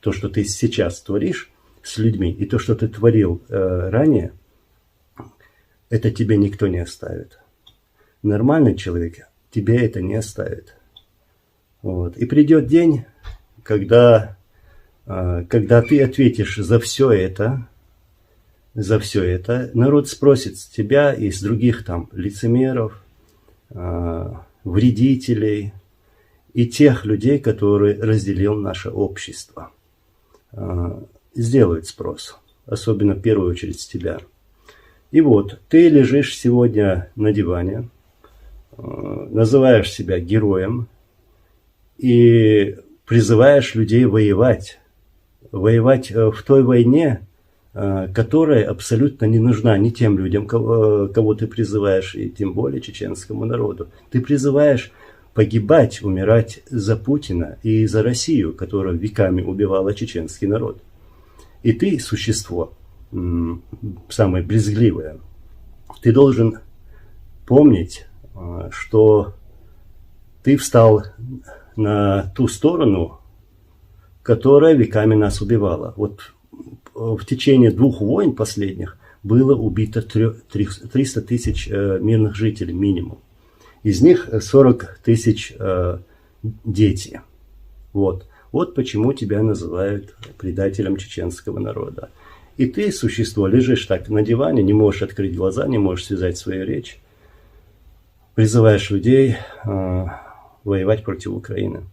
то, что ты сейчас творишь с людьми, и то, что ты творил ранее, это тебе никто не оставит. Нормальный человек тебе это не оставит. Вот. И придет день, когда ты ответишь за все это, народ спросит с тебя и с других там лицемеров, вредителей и тех людей, которые разделил наше общество. Сделают спрос, особенно в первую очередь с тебя. И вот, ты лежишь сегодня на диване, называешь себя героем и призываешь людей воевать. Воевать в той войне, которая абсолютно не нужна ни тем людям, кого ты призываешь, и тем более чеченскому народу. Ты призываешь погибать, умирать за Путина и за Россию, которая веками убивала чеченский народ. И ты, существо, самое брезгливое, ты должен помнить, что ты встал на ту сторону, которая веками нас убивала. Вот в течение 2 войн последних было убито 300 тысяч мирных жителей минимум. Из них 40 тысяч дети. Вот почему тебя называют предателем чеченского народа. И ты, существо, лежишь так на диване, не можешь открыть глаза, не можешь связать свою речь, призываешь людей воевать против Украины.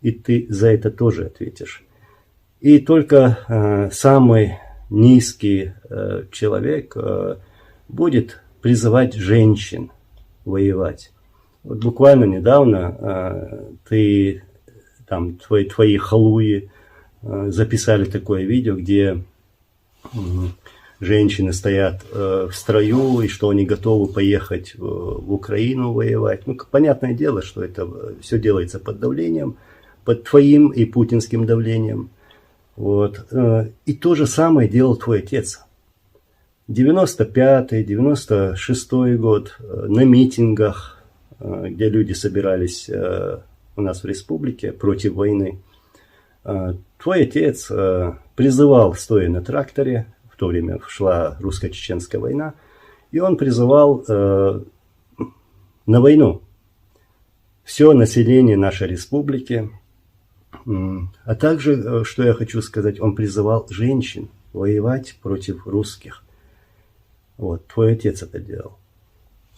И ты за это тоже ответишь. И только самый низкий человек будет призывать женщин воевать. Вот буквально недавно твои халуи записали такое видео, где женщины стоят в строю, и что они готовы поехать в Украину воевать. Ну, понятное дело, что это все делается под давлением, под твоим и путинским давлением. Вот. И то же самое делал твой отец. 95-й, 96-й год на митингах, где люди собирались у нас в республике против войны. Твой отец призывал, стоя на тракторе, в то время шла русско-чеченская война, и он призывал на войну все население нашей республики. А также, что я хочу сказать, он призывал женщин воевать против русских. Вот, твой отец это делал.